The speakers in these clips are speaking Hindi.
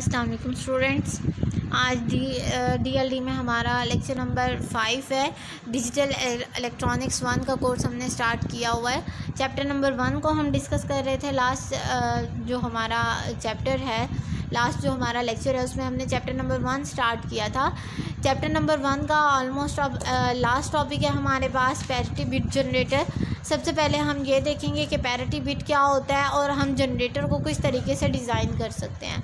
अस्सलाम वालेकुम स्टूडेंट्स। आज DLD में हमारा लेक्चर नंबर 5 है। डिजिटल इलेक्ट्रॉनिक्स 1 का कोर्स हमने स्टार्ट किया हुआ है। चैप्टर नंबर 1 को हम डिस्कस कर रहे थे। लास्ट जो हमारा चैप्टर है, लास्ट जो हमारा लेक्चर है, उसमें हमने चैप्टर नंबर 1 स्टार्ट किया था। चैप्टर नंबर 1 का ऑलमोस्ट अब लास्ट टॉपिक है हमारे पास पैरिटी बिट जनरेटर। सबसे पहले हम ये देखेंगे कि पैरिटी बिट क्या होता है और हम जनरेटर को किस तरीके से डिज़ाइन कर सकते हैं,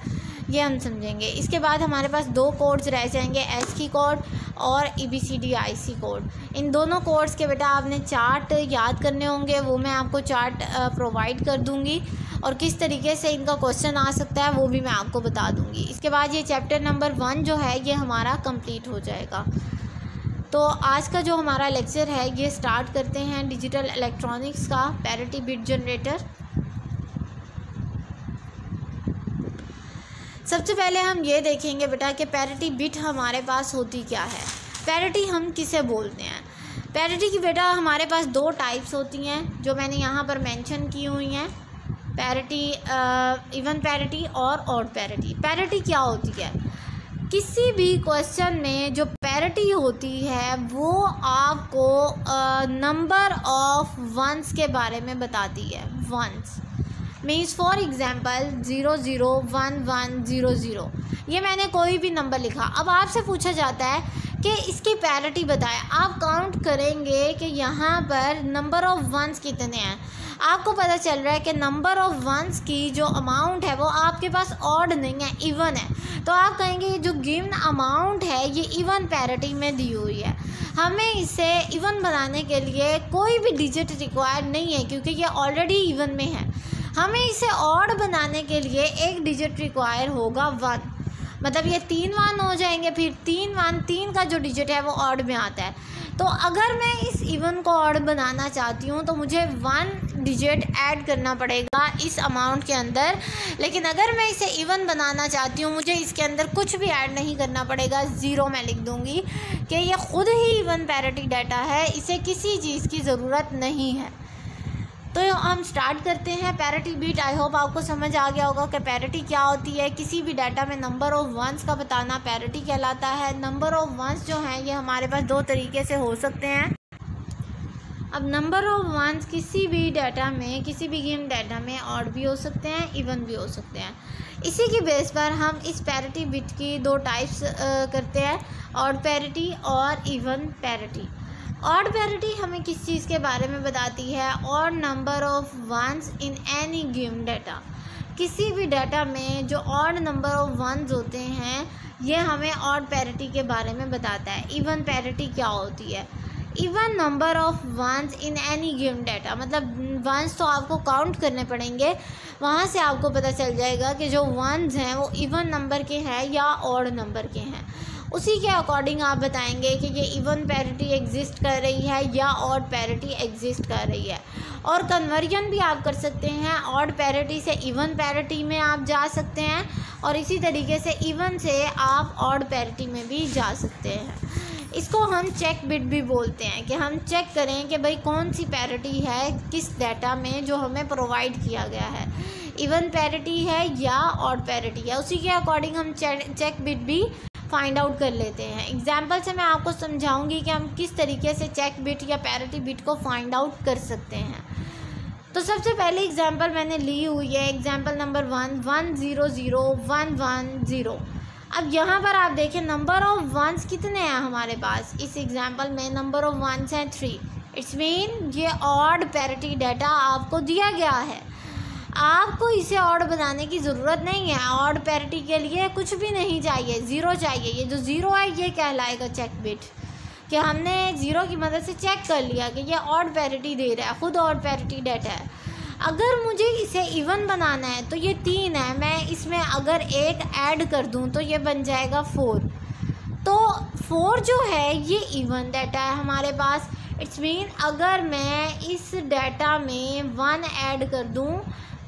ये हम समझेंगे। इसके बाद हमारे पास 2 कोड्स रह जाएंगे, ASCII कोड और EBCDIC कोड। इन दोनों कोड्स के बेटा आपने चार्ट याद करने होंगे, वो मैं आपको चार्ट प्रोवाइड कर दूँगी और किस तरीके से इनका क्वेश्चन आ सकता है वो भी मैं आपको बता दूँगी। इसके बाद ये चैप्टर नंबर 1 जो है ये हमारा कंप्लीट हो जाएगा। तो आज का जो हमारा लेक्चर है ये स्टार्ट करते हैं डिजिटल इलेक्ट्रॉनिक्स का पैरिटी बिट जनरेटर। सबसे पहले हम ये देखेंगे बेटा कि पैरिटी बिट हमारे पास होती क्या है, पैरिटी हम किसे बोलते हैं। पैरिटी की बेटा हमारे पास 2 टाइप्स होती हैं जो मैंने यहाँ पर मेंशन की हुई हैं, पैरिटी, इवन पैरिटी और ऑड पैरिटी। पैरिटी क्या होती है? किसी भी क्वेश्चन में जो पैरिटी होती है वो आपको नंबर ऑफ वंस के बारे में बताती है। वंस मीन्स फॉर एग्ज़ाम्पल 0 0 1 1 0 0, ये मैंने कोई भी नंबर लिखा। अब आपसे पूछा जाता है कि इसकी पैरिटी बताएं। आप काउंट करेंगे कि यहाँ पर नंबर ऑफ़ वंस कितने हैं। आपको पता चल रहा है कि नंबर ऑफ़ वंस की जो अमाउंट है वो आपके पास ऑड नहीं है, इवन है। तो आप कहेंगे ये जो गिवन अमाउंट है ये इवन पैरिटी में दी हुई है। हमें इसे इवन बनाने के लिए कोई भी डिजिट रिक्वायर नहीं है क्योंकि ये ऑलरेडी इवन में है। हमें इसे ऑड बनाने के लिए एक डिजिट रिक्वायर होगा 1, मतलब ये 3 1 हो जाएंगे। फिर 3 1 3 का जो डिजिट है वो ऑड में आता है। तो अगर मैं इस इवन को ऑड बनाना चाहती हूँ तो मुझे 1 डिजिट ऐड करना पड़ेगा इस अमाउंट के अंदर। लेकिन अगर मैं इसे इवन बनाना चाहती हूँ मुझे इसके अंदर कुछ भी ऐड नहीं करना पड़ेगा, 0 मैं लिख दूँगी कि ये ख़ुद ही इवन पैरिटी डाटा है, इसे किसी चीज़ की ज़रूरत नहीं है। तो हम स्टार्ट करते हैं पैरिटी बिट। आई होप आपको समझ आ गया होगा कि पैरिटी क्या होती है। किसी भी डाटा में नंबर ऑफ़ वंस का बताना पैरिटी कहलाता है। नंबर ऑफ़ वंस जो हैं ये हमारे पास 2 तरीके से हो सकते हैं। अब नंबर ऑफ़ वंस किसी भी डाटा में, किसी भी गिवन डाटा में ऑड भी हो सकते हैं, इवन भी हो सकते हैं। इसी की बेस पर हम इस पैरिटी बिट की 2 टाइप्स करते हैं, ऑड पैरिटी और इवन पैरिटी। ऑड पैरिटी हमें किस चीज़ के बारे में बताती है? Odd number of ones in any given data. किसी भी डाटा में जो ऑड नंबर ऑफ़ वंस होते हैं ये हमें ऑड पैरिटी के बारे में बताता है। इवन पैरिटी क्या होती है? Even number of ones in any given data, मतलब वंस तो आपको काउंट करने पड़ेंगे, वहाँ से आपको पता चल जाएगा कि जो वंस हैं वो इवन नंबर के हैं या ऑड नंबर के हैं। उसी के अकॉर्डिंग आप बताएंगे कि ये इवन पैरिटी एग्जिस्ट कर रही है या ऑड पैरिटी एग्जिस्ट कर रही है। और कन्वर्जन भी आप कर सकते हैं, ऑड पैरिटी से इवन पैरिटी में आप जा सकते हैं और इसी तरीके से इवन से आप ऑड पैरिटी में भी जा सकते हैं। इसको हम चेक बिट भी बोलते हैं कि हम चेक करें कि भाई कौन सी पैरिटी है किस डाटा में जो हमें प्रोवाइड किया गया है, इवन पैरिटी है या ऑड पैरिटी है। उसी के अकॉर्डिंग हम चेक बिट भी फाइंड आउट कर लेते हैं। एग्जाम्पल से मैं आपको समझाऊंगी कि हम किस तरीके से चेक बिट या पैरिटी बिट को फाइंड आउट कर सकते हैं। तो सबसे पहले एग्जाम्पल मैंने ली हुई है, एग्जाम्पल नंबर 1 1 0 0 1 1 0। अब यहाँ पर आप देखें नंबर ऑफ़ वंस कितने हैं हमारे पास। इस एग्जाम्पल में नंबर ऑफ़ वंस हैं 3। इट्स मीन ये ऑड पैरिटी डाटा आपको दिया गया है। आपको इसे ऑड बनाने की ज़रूरत नहीं है। ऑड पैरिटी के लिए कुछ भी नहीं चाहिए, 0 चाहिए। ये जो 0 है ये कहलाएगा चेक बिट, कि हमने 0 की मदद से चेक कर लिया कि ये ऑड पैरिटी दे रहा है, ख़ुद ऑड पैरिटी डाटा है। अगर मुझे इसे इवन बनाना है तो ये 3 है, मैं इसमें अगर 1 ऐड कर दूं तो ये बन जाएगा 4। तो 4 जो है ये इवन डाटा है हमारे पास। इट्स मीन अगर मैं इस डाटा में 1 ऐड कर दूं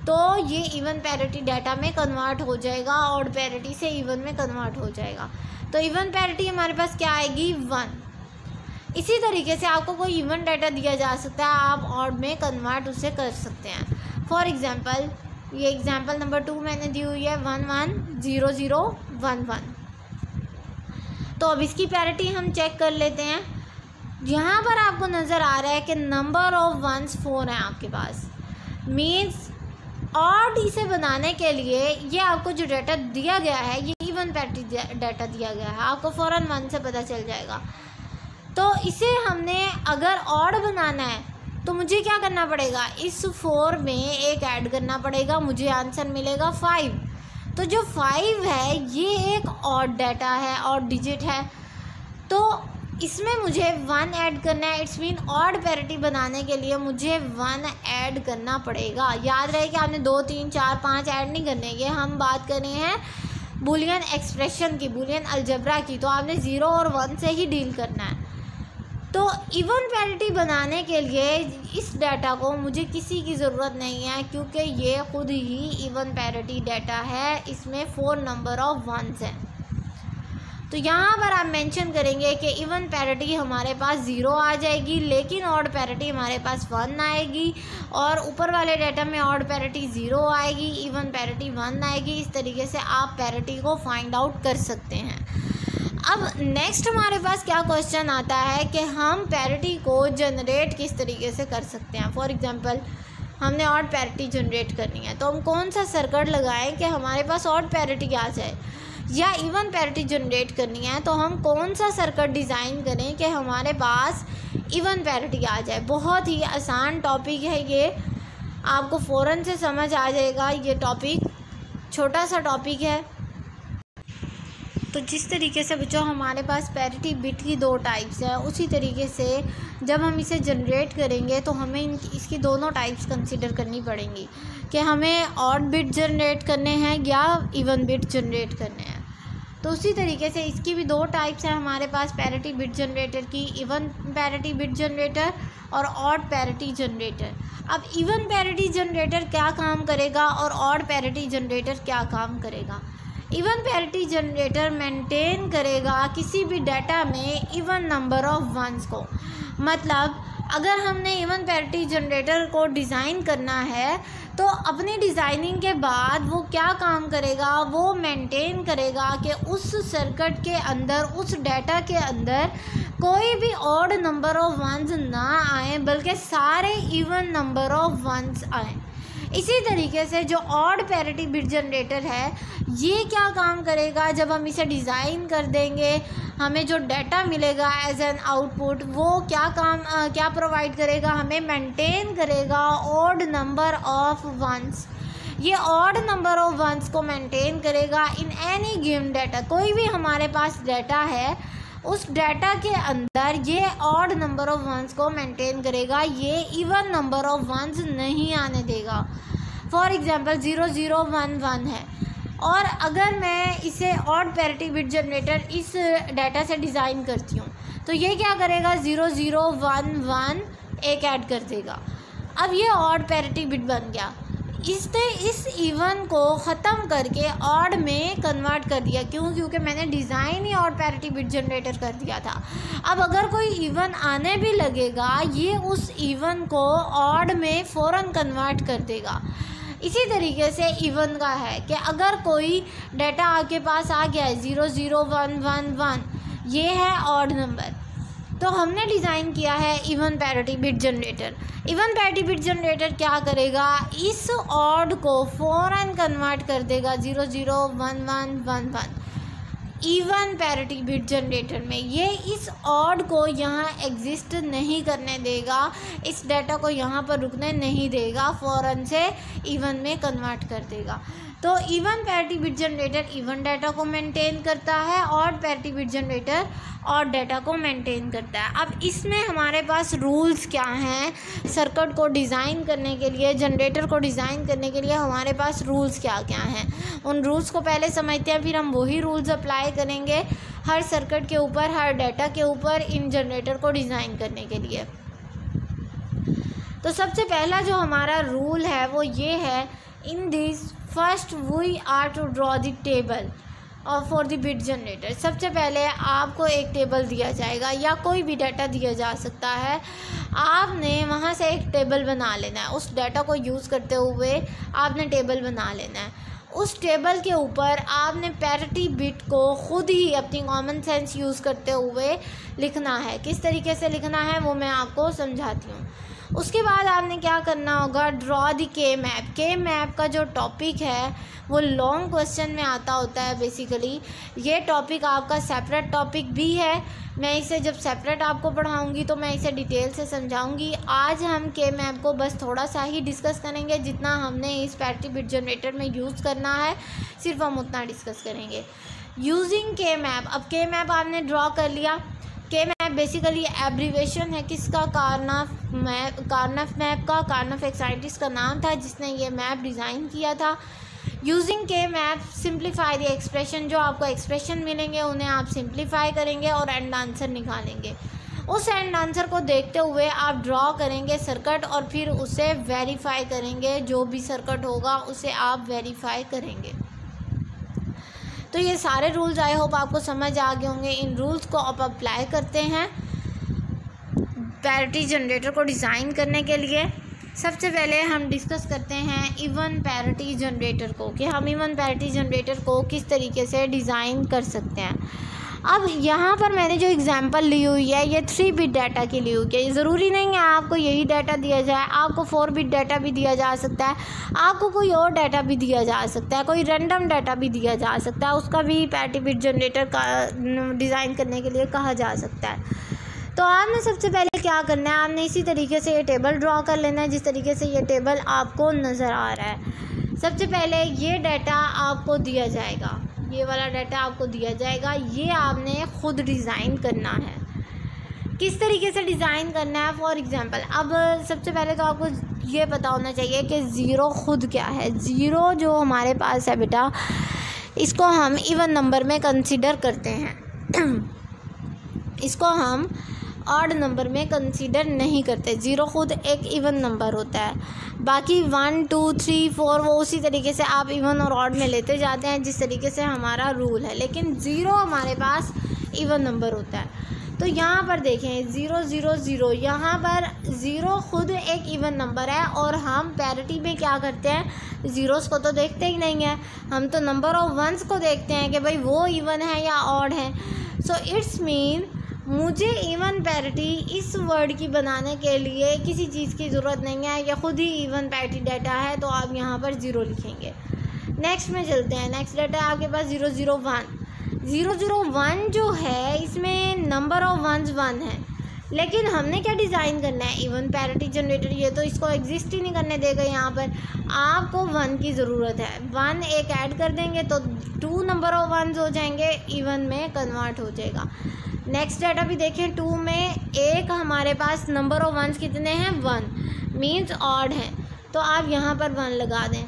तो ये इवन पैरिटी डाटा में कन्वर्ट हो जाएगा, ऑड पैरिटी से इवन में कन्वर्ट हो जाएगा। तो इवन पैरिटी हमारे पास क्या आएगी? 1। इसी तरीके से आपको कोई इवन डाटा दिया जा सकता है, आप ऑड में कन्वर्ट उसे कर सकते हैं। फॉर एग्ज़ाम्पल ये एग्जांपल नंबर 2 मैंने दी हुई है 110011। तो अब इसकी पैरिटी हम चेक कर लेते हैं। यहाँ पर आपको नज़र आ रहा है कि नंबर ऑफ वंस 4 हैं आपके पास, मीन्स ऑड इसे बनाने के लिए ये आपको जो डाटा दिया गया है ये इवन पैरिटी डाटा दिया गया है, आपको फ़ौरन 1 से पता चल जाएगा। तो इसे हमने अगर ऑड बनाना है तो मुझे क्या करना पड़ेगा, इस 4 में एक ऐड करना पड़ेगा, मुझे आंसर मिलेगा 5। तो जो 5 है ये एक ऑड डाटा है, ऑड डिजिट है, तो इसमें मुझे 1 ऐड करना है। इट्स मीन ऑड पैरिटी बनाने के लिए मुझे 1 ऐड करना पड़ेगा। याद रहे कि आपने 2 3 4 5 ऐड नहीं करने, ये हम बात कर रहे हैं बूलियन एक्सप्रेशन की, बूलियन अलजेब्रा की, तो आपने 0 और 1 से ही डील करना है। तो इवन पैरिटी बनाने के लिए इस डाटा को मुझे किसी की ज़रूरत नहीं है, क्योंकि ये ख़ुद ही इवन पैरिटी डाटा है, इसमें 4 नंबर ऑफ वंस हैं। तो यहाँ पर आप मेंशन करेंगे कि इवन पैरिटी हमारे पास 0 आ जाएगी, लेकिन ऑड पैरिटी हमारे पास 1 आएगी, और ऊपर वाले डाटा में ऑड पैरिटी 0 आएगी, इवन पैरिटी 1 आएगी। इस तरीके से आप पैरिटी को फाइंड आउट कर सकते हैं। अब नेक्स्ट हमारे पास क्या क्वेश्चन आता है कि हम पैरिटी को जनरेट किस तरीके से कर सकते हैं। फॉर एग्जांपल हमने ऑड पैरिटी जनरेट करनी है, तो हम कौन सा सर्किट लगाएं कि हमारे पास ऑड पैरिटी आ जाए, या इवन पैरिटी जनरेट करनी है तो हम कौन सा सर्किट डिज़ाइन करें कि हमारे पास इवन पैरिटी आ जाए। बहुत ही आसान टॉपिक है ये, आपको फ़ौरन से समझ आ जाएगा। ये टॉपिक छोटा सा टॉपिक है। तो जिस तरीके से बच्चों हमारे पास पैरिटी बिट की 2 टाइप्स है, उसी तरीके से जब हम इसे जनरेट करेंगे तो हमें इसकी दोनों टाइप्स कंसीडर करनी पड़ेंगी कि हमें ऑड बिट जनरेट करने हैं या इवन बिट जनरेट करने हैं। तो उसी तरीके से इसकी भी 2 टाइप्स हैं हमारे पास पैरिटी बिट जनरेटर की, इवन पैरिटी बिट जनरेटर और ऑड पैरिटी जनरेटर। अब इवन पैरिटी जनरेटर क्या काम करेगा और ऑड पैरिटी जनरेटर क्या काम करेगा। इवन पैरिटी जनरेटर मेंटेन करेगा किसी भी डाटा में इवन नंबर ऑफ वंस को। मतलब अगर हमने इवन पैरिटी जनरेटर को डिज़ाइन करना है तो अपनी डिज़ाइनिंग के बाद वो क्या काम करेगा, वो मेंटेन करेगा कि उस सर्किट के अंदर, उस डाटा के अंदर कोई भी ऑड नंबर ऑफ वंस ना आए, बल्कि सारे इवन नंबर ऑफ वंस आए। इसी तरीके से जो ऑड पैरिटी बिट जनरेटर है ये क्या काम करेगा, जब हम इसे डिज़ाइन कर देंगे हमें जो डाटा मिलेगा एज एन आउटपुट, वो क्या प्रोवाइड करेगा, हमें मेंटेन करेगा ऑड नंबर ऑफ वंस। ये ऑड नंबर ऑफ वंस को मेंटेन करेगा इन एनी गिवन डाटा। कोई भी हमारे पास डाटा है उस डाटा के अंदर ये ऑड नंबर ऑफ वंस को मेंटेन करेगा, ये इवन नंबर ऑफ वंस नहीं आने देगा। फॉर एग्जांपल 0011 है, और अगर मैं इसे ऑड पैरिटी बिट जनरेटर इस डाटा से डिज़ाइन करती हूँ तो ये क्या करेगा, 0011 एक ऐड कर देगा। अब ये ऑड पैरिटी बिट बन गया। इसने इस इवन को ख़त्म करके ऑड में कन्वर्ट कर दिया। क्यों? क्योंकि मैंने डिज़ाइन ही ऑड पैरिटी बिट जनरेटर कर दिया था। अब अगर कोई इवन आने भी लगेगा ये उस इवन को ऑड में फ़ौरन कन्वर्ट कर देगा। इसी तरीके से इवन का है कि अगर कोई डाटा आपके पास आ गया है 00111, ये है ऑड नंबर, तो हमने डिज़ाइन किया है even parity bit generator. Even parity bit generator क्या करेगा, इस ऑड को फ़ौरन कन्वर्ट कर देगा 001111 इवन पैरिटी बिट जनरेटर में। ये इस ऑड को यहाँ एग्जिस्ट नहीं करने देगा, इस डाटा को यहाँ पर रुकने नहीं देगा, फ़ौरन से इवन में कन्वर्ट कर देगा। तो even parity bit generator even data को मेंटेन करता है, odd parity bit generator odd data को मेंटेन करता है। अब इसमें हमारे पास रूल्स क्या हैं, सर्किट को डिज़ाइन करने के लिए, जनरेटर को डिज़ाइन करने के लिए हमारे पास रूल्स क्या क्या हैं, उन रूल्स को पहले समझते हैं, फिर हम वही रूल्स अप्लाई करेंगे हर सर्किट के ऊपर, हर डाटा के ऊपर, इन जनरेटर को डिज़ाइन करने के लिए। तो सबसे पहला जो हमारा रूल है वो ये है, in this first we are to draw the table और फॉर द बिट जनरेटर। सबसे पहले आपको एक टेबल दिया जाएगा या कोई भी डाटा दिया जा सकता है, आपने वहाँ से एक टेबल बना लेना है। उस डाटा को यूज़ करते हुए आपने टेबल बना लेना है। उस टेबल के ऊपर आपने पैरिटी बिट को खुद ही अपनी कॉमन सेंस यूज़ करते हुए लिखना है। किस तरीके से लिखना है वो मैं आपको समझाती हूँ। उसके बाद आपने क्या करना होगा, ड्रॉ द के मैप। के मैप का जो टॉपिक है वो लॉन्ग क्वेश्चन में आता होता है बेसिकली। ये टॉपिक आपका सेपरेट टॉपिक भी है, मैं इसे जब सेपरेट आपको पढ़ाऊंगी तो मैं इसे डिटेल से समझाऊंगी। आज हम के मैप को बस थोड़ा सा ही डिस्कस करेंगे, जितना हमने इस पैरिटी बिट जनरेटर में यूज़ करना है सिर्फ हम उतना डिस्कस करेंगे यूजिंग के मैप। अब के मैप आपने ड्रॉ कर लिया। के मैप बेसिकली एब्रीवेशन है किसका, कार्नफ मैप का। कार्नफ एक साइंटिस्ट का नाम था जिसने ये मैप डिज़ाइन किया था। यूजिंग के मैप सिंप्लीफाई द एक्सप्रेशन, जो आपको एक्सप्रेशन मिलेंगे उन्हें आप सिंप्लीफाई करेंगे और एंड आंसर निकालेंगे। उस एंड आंसर को देखते हुए आप ड्रॉ करेंगे सर्किट और फिर उसे वेरीफाई करेंगे। जो भी सर्किट होगा उसे आप वेरीफाई करेंगे। तो ये सारे रूल्स आई होप आपको समझ आ गए होंगे। इन रूल्स को आप अप्लाई करते हैं पैरिटी जनरेटर को डिज़ाइन करने के लिए। सबसे पहले हम डिस्कस करते हैं इवन पैरिटी जनरेटर को, कि हम इवन पैरिटी जनरेटर को किस तरीके से डिज़ाइन कर सकते हैं। अब यहाँ पर मैंने जो एग्जांपल ली हुई है ये 3 बिट डाटा की ली हुई है। ज़रूरी नहीं है आपको यही डाटा दिया जाए, आपको 4 बिट डाटा भी दिया जा सकता है, आपको कोई और डाटा भी दिया जा सकता है, कोई रैंडम डाटा भी दिया जा सकता है, उसका भी पैरिटी बिट जनरेटर का डिज़ाइन करने के लिए कहा जा सकता है। तो आपने सबसे पहले क्या करना है, आपने इसी तरीके से ये टेबल ड्रॉ कर लेना है जिस तरीके से ये टेबल आपको नज़र आ रहा है। सबसे पहले ये डाटा आपको दिया जाएगा, ये वाला डाटा आपको दिया जाएगा, ये आपने ख़ुद डिज़ाइन करना है। किस तरीके से डिज़ाइन करना है, फॉर एग्ज़ाम्पल अब सबसे पहले तो आपको ये पता होना चाहिए कि ज़ीरो ख़ुद क्या है। ज़ीरो जो हमारे पास है बेटा, इसको हम इवन नंबर में कंसीडर करते हैं इसको हम ऑड नंबर में कंसीडर नहीं करते। ज़ीरो ख़ुद एक इवन नंबर होता है, बाकी 1 2 3 4 वो उसी तरीके से आप इवन और ऑड में लेते जाते हैं जिस तरीके से हमारा रूल है, लेकिन ज़ीरो हमारे पास इवन नंबर होता है। तो यहाँ पर देखें 0 0 0, यहाँ पर ज़ीरो ख़ुद एक इवन नंबर है और हम पैरिटी में क्या करते हैं, ज़ीरोज़ को तो देखते ही नहीं है, हम तो नंबर ऑफ वंस को देखते हैं कि भाई वो इवन है या ऑड है। सो इट्स मीन मुझे इवन पैरिटी इस वर्ड की बनाने के लिए किसी चीज़ की ज़रूरत नहीं है, या ख़ुद ही इवन पैरिटी डाटा है, तो आप यहाँ पर 0 लिखेंगे। नेक्स्ट में चलते हैं। नेक्स्ट डाटा है आपके पास 0 0 1। 0 0 1 जो है इसमें नंबर ऑफ वंस 1 है, लेकिन हमने क्या डिज़ाइन करना है, इवन पैरिटी जनरेटर, ये तो इसको एग्जिस्ट ही नहीं करने देगा। यहाँ पर आपको 1 की ज़रूरत है, 1 एक ऐड कर देंगे तो 2 नंबर ऑफ वंस हो जाएंगे, इवन में कन्वर्ट हो जाएगा। नेक्स्ट डाटा भी देखें, 2 में एक हमारे पास नंबर ऑफ वंस कितने हैं, 1 मीन्स ऑड है, तो आप यहाँ पर 1 लगा दें,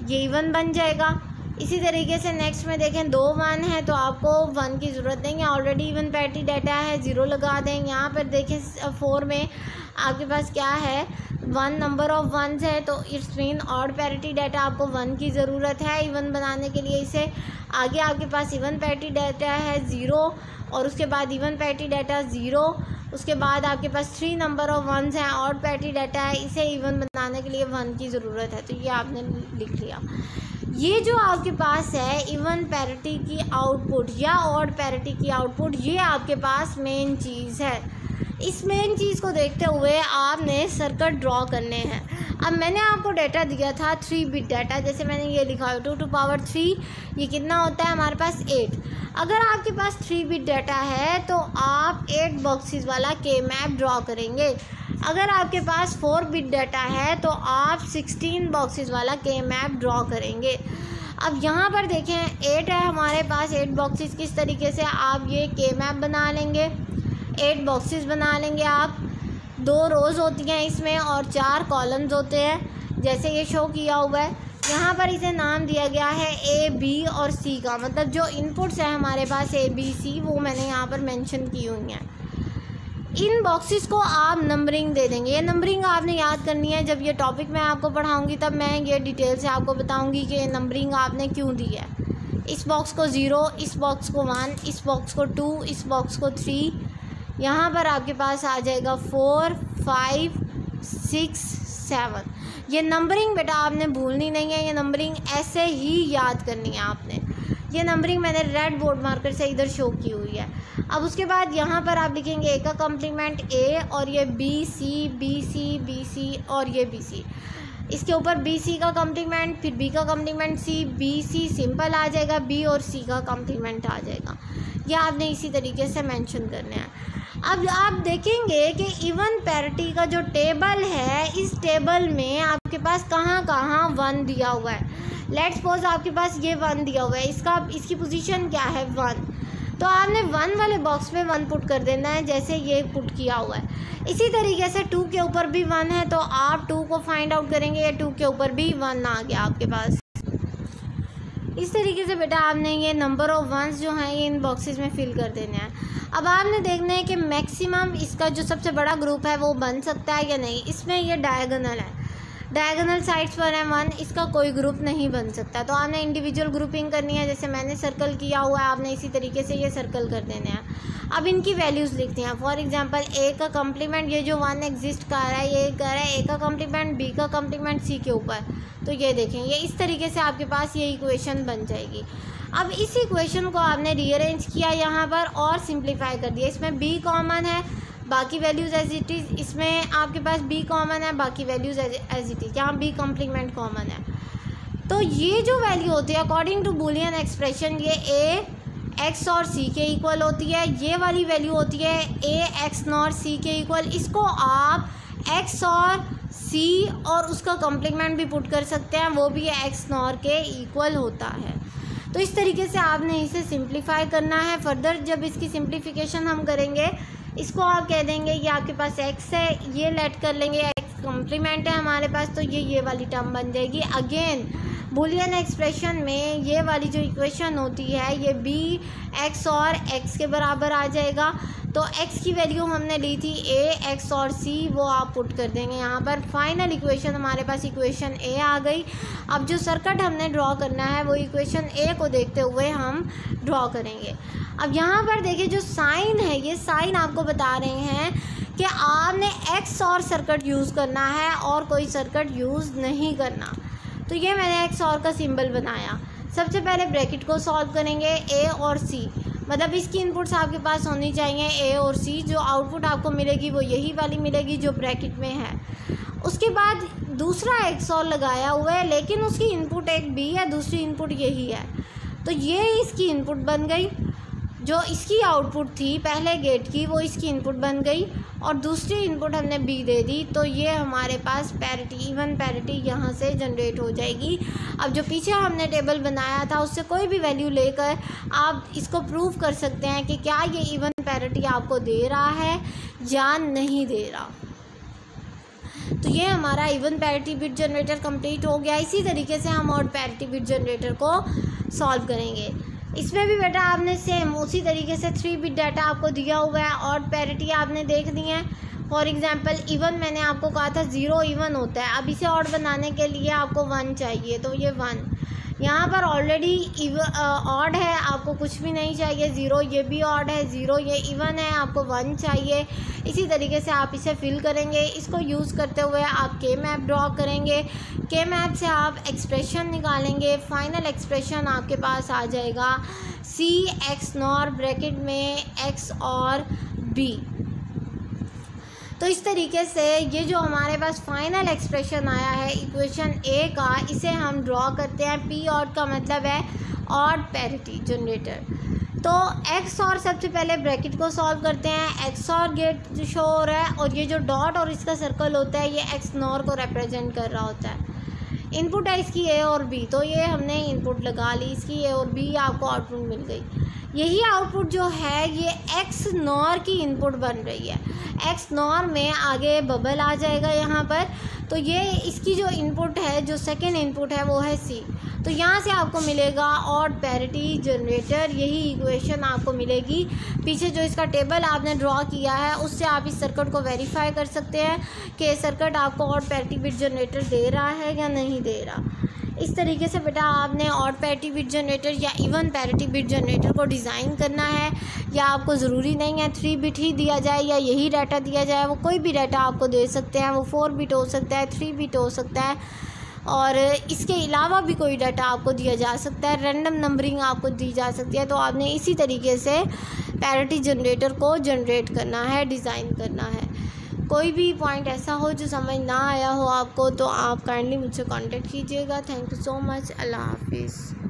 ये इवन बन जाएगा। इसी तरीके से नेक्स्ट में देखें 2 1 है तो आपको 1 की ज़रूरत नहीं है, ऑलरेडी इवन पैरिटी डाटा है, 0 लगा दें। यहाँ पर देखें 4 में आपके पास क्या है, 1 नंबर ऑफ वंस है, तो it's mean odd parity data, आपको 1 की ज़रूरत है इवन बनाने के लिए। इसे आगे आपके पास इवन पैरिटी डाटा है 0, और उसके बाद इवन पैरिटी डाटा 0, उसके बाद आपके पास 3 नंबर ऑफ वंस हैं, ऑड पैरिटी डाटा है, इसे इवन बनाने के लिए 1 की ज़रूरत है, तो ये आपने लिख लिया। ये जो आपके पास है इवन पैरिटी की आउटपुट या ऑड पैरिटी की आउटपुट, ये आपके पास मेन चीज़ है। इस मेन चीज़ को देखते हुए आपने सर्किट ड्रॉ करने हैं। अब मैंने आपको डाटा दिया था 3 बिट डाटा, जैसे मैंने ये लिखा 2 to power 3, ये कितना होता है हमारे पास 8। अगर आपके पास 3 बिट डाटा है तो आप 8 बॉक्सेस वाला के मैप ड्रॉ करेंगे। अगर आपके पास 4 बिट डाटा है तो आप 16 बॉक्सेस वाला के मैप ड्रॉ करेंगे। अब यहाँ पर देखें 8 है हमारे पास, 8 बॉक्सेस किस तरीके से आप ये के मैप बना लेंगे, 8 बॉक्सेस बना लेंगे आप। 2 रोज़ होती हैं इसमें और 4 कॉलम्स होते हैं, जैसे ये शो किया हुआ है। यहाँ पर इसे नाम दिया गया है A, B और C का, मतलब जो इनपुट्स है हमारे पास A, B, C वो मैंने यहाँ पर मेंशन की हुई हैं। इन बॉक्सेस को आप नंबरिंग दे देंगे। ये नंबरिंग आपने याद करनी है, जब ये टॉपिक मैं आपको पढ़ाऊँगी तब मैं ये डिटेल से आपको बताऊँगी कि नंबरिंग आपने क्यों दी है। इस बॉक्स को 0, इस बॉक्स को 1, इस बॉक्स को 2, इस बॉक्स को 3, यहाँ पर आपके पास आ जाएगा 4, 5, 6, 7। ये नंबरिंग बेटा आपने भूलनी नहीं है, ये नंबरिंग ऐसे ही याद करनी है आपने। ये नंबरिंग मैंने रेड बोर्ड मार्कर से इधर शो की हुई है। अब उसके बाद यहाँ पर आप लिखेंगे ए का कॉम्प्लीमेंट ए, और ये B C B C B C और ये बी सी। इसके ऊपर बी सी का कॉम्प्लीमेंट, फिर बी का complement C, B C simple आ जाएगा, बी और सी का कॉम्प्लीमेंट आ जाएगा। ये आपने इसी तरीके से मेंशन करना है। अब आप देखेंगे कि इवन पैरिटी का जो टेबल है, इस टेबल में आपके पास कहाँ कहाँ 1 दिया हुआ है। लेट्स सपोज आपके पास ये 1 दिया हुआ है, इसकी पोजीशन क्या है 1, तो आपने 1 वाले बॉक्स में 1 पुट कर देना है, जैसे ये पुट किया हुआ है। इसी तरीके से 2 के ऊपर भी 1 है, तो आप 2 को फाइंड आउट करेंगे, या 2 के ऊपर भी 1 आ गया आपके पास। इस तरीके से बेटा आपने ये नंबर ऑफ वंस जो हैं ये इन बॉक्सेस में फिल कर देने हैं। अब आपने देखना है कि मैक्सिमम इसका जो सबसे बड़ा ग्रुप है वो बन सकता है या नहीं। इसमें ये डायगोनल है, डायगोनल साइड्स पर है 1, इसका कोई ग्रुप नहीं बन सकता। तो आपने इंडिविजुअल ग्रुपिंग करनी है, जैसे मैंने सर्कल किया हुआ है, आपने इसी तरीके से ये सर्कल कर देने हैं। अब इनकी वैल्यूज़ लिखती हैं। फॉर एग्जांपल ए का कॉम्प्लीमेंट, ये जो 1 एग्जिस्ट कर रहा है, ये कर रहा है ए का कॉम्प्लीमेंट बी का कॉम्प्लीमेंट सी के ऊपर, तो ये देखें ये इस तरीके से आपके पास ये इक्वेशन बन जाएगी। अब इस इक्वेशन को आपने रीअरेंज किया यहाँ पर और सिंप्लीफाई कर दिया। इसमें बी कॉमन है, बाकी वैल्यूज़ एज इट इज़, इसमें आपके पास बी कॉमन है, बाकी वैल्यूज़ एज इट इज़, यहाँ बी कॉम्प्लीमेंट कॉमन है। तो ये जो वैल्यू होती है अकॉर्डिंग टू बूलियन एक्सप्रेशन, ये ए एक्स और सी के इक्वल होती है। ये वाली वैल्यू होती है ए एक्स नॉर सी के इक्वल। इसको आप एक्स और सी और उसका कॉम्प्लीमेंट भी पुट कर सकते हैं, वो भी एक्स नॉर के इक्वल होता है। तो इस तरीके से आपने इसे सिंप्लीफाई करना है। फर्दर जब इसकी सिंप्लीफिकेशन हम करेंगे, इसको आप कह देंगे ये आपके पास एक्स है, ये लेट कर लेंगे एक्स कॉम्प्लीमेंट है हमारे पास, तो ये वाली टर्म बन जाएगी। अगेन बूलियन एक्सप्रेशन में ये वाली जो इक्वेशन होती है ये बी एक्स और एक्स के बराबर आ जाएगा। तो एक्स की वैल्यू हमने ली थी ए एक्स और सी, वो आप पुट कर देंगे यहाँ पर। फाइनल इक्वेशन हमारे पास इक्वेशन ए आ गई। अब जो सर्किट हमने ड्रॉ करना है वो इक्वेशन ए को देखते हुए हम ड्रॉ करेंगे। अब यहाँ पर देखिए जो साइन है, ये साइन आपको बता रहे हैं कि आपने एक्स और सर्किट यूज़ करना है और कोई सर्किट यूज़ नहीं करना। तो ये मैंने एक्स और का सिंबल बनाया। सबसे पहले ब्रैकेट को सॉल्व करेंगे, ए और सी, मतलब इसकी इनपुट्स आपके पास होनी चाहिए ए और सी। जो आउटपुट आपको मिलेगी वो यही वाली मिलेगी जो ब्रैकेट में है। उसके बाद दूसरा एक्स और लगाया हुआ है, लेकिन उसकी इनपुट एक बी है, दूसरी इनपुट यही है, तो ये इसकी इनपुट बन गई। जो इसकी आउटपुट थी पहले गेट की वो इसकी इनपुट बन गई, और दूसरी इनपुट हमने बी दे दी, तो ये हमारे पास पैरिटी, इवन पैरिटी यहाँ से जनरेट हो जाएगी। अब जो पीछे हमने टेबल बनाया था उससे कोई भी वैल्यू लेकर आप इसको प्रूव कर सकते हैं कि क्या ये इवन पैरिटी आपको दे रहा है या नहीं दे रहा। तो ये हमारा even parity bit generator complete हो गया। इसी तरीके से हम ऑड पैरिटी बिट जनरेटर को सॉल्व करेंगे। इसमें भी बेटा आपने सेम उसी तरीके से 3 बिट डाटा आपको दिया हुआ है, ऑड पैरिटी आपने देख ली है। फॉर एग्जांपल इवन मैंने आपको कहा था 0 इवन होता है, अब इसे ऑड बनाने के लिए आपको 1 चाहिए, तो ये 1 यहाँ पर ऑलरेडी ऑड है, आपको कुछ भी नहीं चाहिए। 0 ये भी ऑड है, 0 ये इवन है, आपको 1 चाहिए। इसी तरीके से आप इसे फिल करेंगे। इसको यूज़ करते हुए आप के मैप ड्रॉ करेंगे, के मैप से आप एक्सप्रेशन निकालेंगे। फाइनल एक्सप्रेशन आपके पास आ जाएगा सी एक्स नॉर ब्रैकेट में एक्स और बी। तो इस तरीके से ये जो हमारे पास फाइनल एक्सप्रेशन आया है इक्वेशन ए का, इसे हम ड्रॉ करते हैं। पी ऑड का मतलब है ऑड पैरिटी जनरेटर। तो एक्स और सबसे पहले ब्रैकेट को सॉल्व करते हैं। एक्स और गेट शो हो रहा है, और ये जो डॉट और इसका सर्कल होता है ये एक्स नॉर को रिप्रेजेंट कर रहा होता है। इनपुट है इसकी ए और बी, तो ये हमने इनपुट लगा ली इसकी ए और बी, आपको आउटपुट मिल गई। यही आउटपुट जो है ये एक्स नॉर की इनपुट बन रही है। एक्स नॉर में आगे बबल आ जाएगा यहाँ पर, तो ये इसकी जो इनपुट है, जो सेकेंड इनपुट है वो है सी। तो यहाँ से आपको मिलेगा ऑड पैरिटी जनरेटर, यही इक्वेशन आपको मिलेगी। पीछे जो इसका टेबल आपने ड्रॉ किया है उससे आप इस सर्किट को वेरीफाई कर सकते हैं कि सर्किट आपको ऑड पैरिटी बिट जनरेटर दे रहा है या नहीं दे रहा। इस तरीके से बेटा आपने ऑड पैरिटी बिट जनरेटर या इवन पैरिटी बिट जनरेटर को डिज़ाइन करना है। या आपको ज़रूरी नहीं है 3 बिट ही दिया जाए या यही डाटा दिया जाए, वो कोई भी डाटा आपको दे सकते हैं। वो 4 बिट हो सकता है, 3 बिट हो सकता है, और इसके अलावा भी कोई डाटा आपको दिया जा सकता है। रैंडम नंबरिंग आपको दी जा सकती है। तो आपने इसी तरीके से पैरिटी जनरेटर को जनरेट करना है, डिज़ाइन करना है। कोई भी पॉइंट ऐसा हो जो समझ ना आया हो आपको, तो आप काइंडली मुझसे कांटेक्ट कीजिएगा। Thank you so much. अल्लाह हाफिज़।